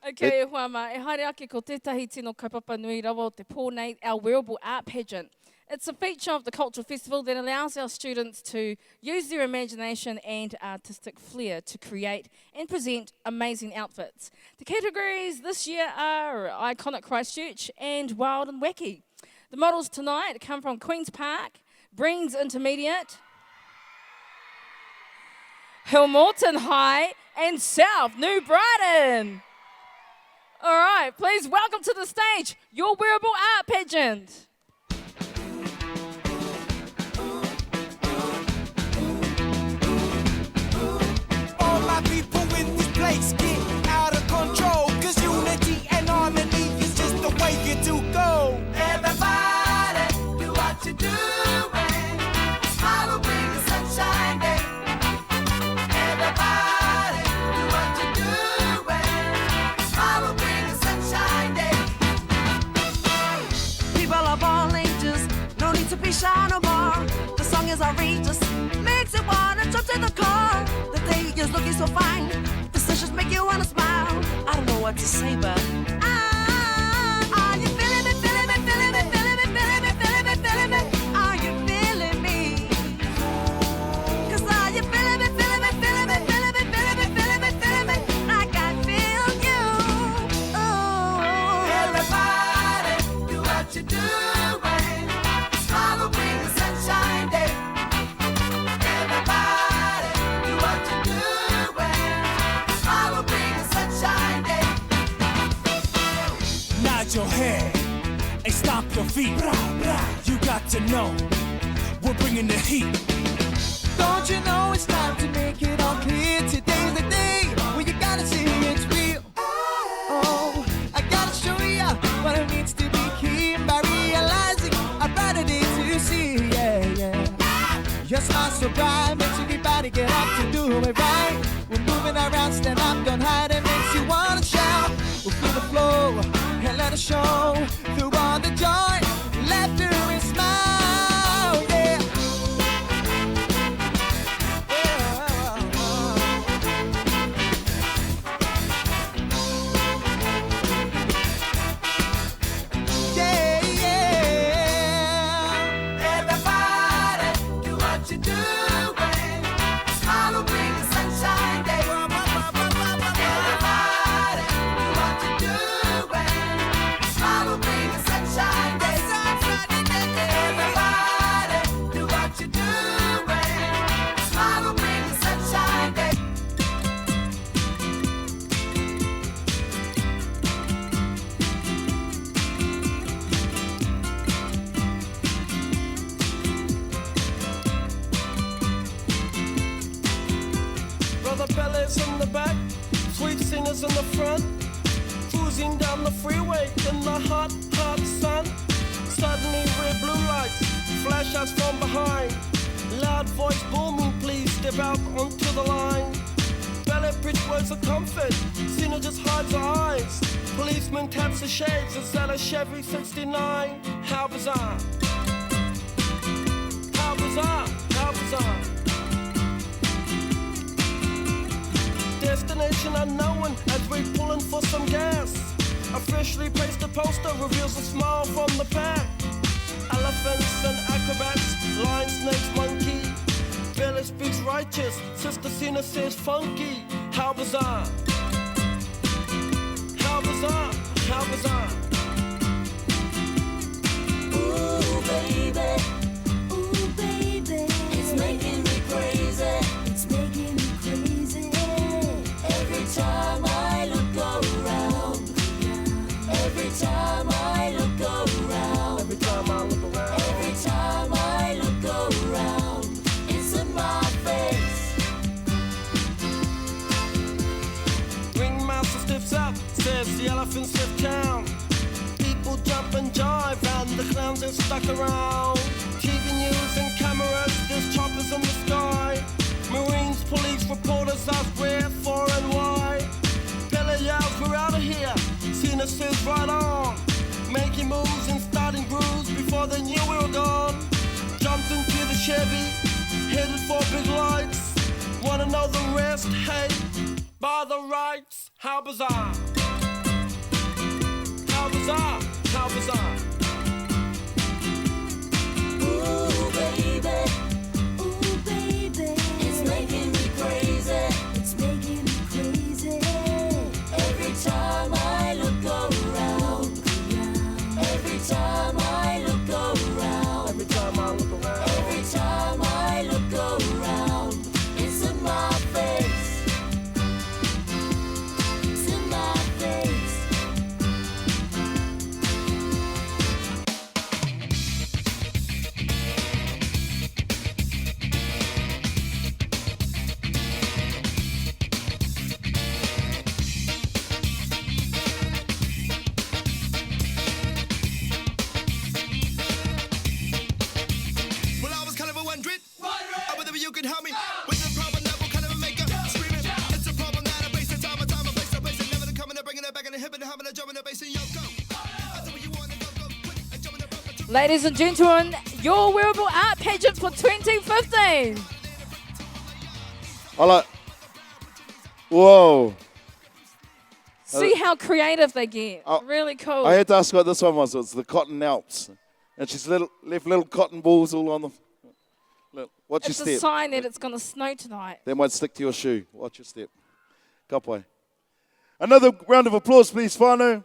Okay, Huama, e haere ake ko tētahi tino kaupapa nui rawa o te pōnei, our wearable art pageant. It's a feature of the Cultural Festival that allows our students to use their imagination and artistic flair to create and present amazing outfits. The categories this year are Iconic Christchurch and Wild and Wacky. The models tonight come from Queen's Park, Breens Intermediate, Hillmorton High, and South New Brighton. All right, please welcome to the stage your wearable art pageant. All my people in this place get out of control, 'cause unity and harmony is just the way you do go. Everybody, do what you do. Halloween is sunshine day. Everybody, do what you do. Halloween is sunshine day. People of all ages, no need to be shy no more. The song is outrageous, makes you wanna jump to the car. The day is looking so fine, the just make you wanna smile. I don't know what to say, but are you feeling me, feeling me, feeling me, feeling me, feeling me, feeling me, feeling me? Are you feeling me? 'Cause are you feeling me, feeling me, feeling me, feeling me, feeling me, feeling me, feeling me? Like I feel you. Oh. Everybody, do what you do. Halloween is sunshine day. Everybody, do what you do. Halloween is sunshine day. Nod your head and stomp your feet. You got to know we're bringing the heat. Don't you know it's time to make it all clear? Today's the day when you gotta see it's real. Oh, I gotta show ya what it means to be king by realizing a brighter day to see. Yeah, yeah. Your smile so bright makes everybody get up to do it right. We're moving around, stand up, don't hide. It makes you wanna shout. We'll feel the flow and let it show through all the joy, laughter and smile. Yeah. Yeah, yeah. Everybody, do what you do. Halloween is sunshine day. Everybody, do what you do. Halloween is sunshine day. Everybody, do what you do. Halloween is sunshine day. Brother Bellas in the back, sweet singers in the front, cruising down the freeway in the hot, hot sun. Suddenly red blue lights flash us from behind. Loud voice booming, please step out onto the line. Ballet bridge words of comfort, Cena just hides her eyes. Policeman taps the shades, it's at a Chevy 69. How bizarre, how bizarre, how bizarre. Destination unknown as we're pulling for some gas. A freshly pasted poster reveals a smile from the pack. Elephants and acrobats, lion, snakes, monkey. Bella speaks righteous, Sister Cena says funky. How bizarre, how bizarre, how bizarre. Ooh, baby, it's making me crazy. It's making me crazy. Every time I look around, every time I look around, Every time I look around, every time I look around, it's in my face. Ringmaster stiffs up, says the elephants have town. People jump and jive and the clowns are stuck around. TV news and cameras, there's choppers in the sky. Marines, police, reporters ask where, for and why. Bella yells, we're out of here. Cena says right on. Making moves and starting grooves before they knew we were gone. Jumped into the Chevy, headed for big lights. Wanna know the rest? Hey, by the rights. How bizarre. How bizarre. How bizarre. Ooh, baby. Ooh, baby. It's making me crazy. It's making me crazy. Every time I look around. Every time I look around. Every time I look around. Every time I look around. It's in my face. It's in my face. Well, I was kind of a wondering whether you could help me with the problem that will kind of make a screaming. It's a problem that I face the time, a place, a place, and never to come and bringing it back and hipping, humming, and jumping the bass and yo go. I do what you want to go quick and jumping the rope and Ladies and gentlemen, your wearable art pageant for 2015. I like. Whoa! See how creative they get. Oh, Really cool. I had to ask what this one was. It's the Cotton Alps, and she's left little cotton balls all on the. Look, watch It's your a step. sign that it's going to snow tonight. They might stick to your shoe. Watch your step. Kapai. Another round of applause, please, Whānau.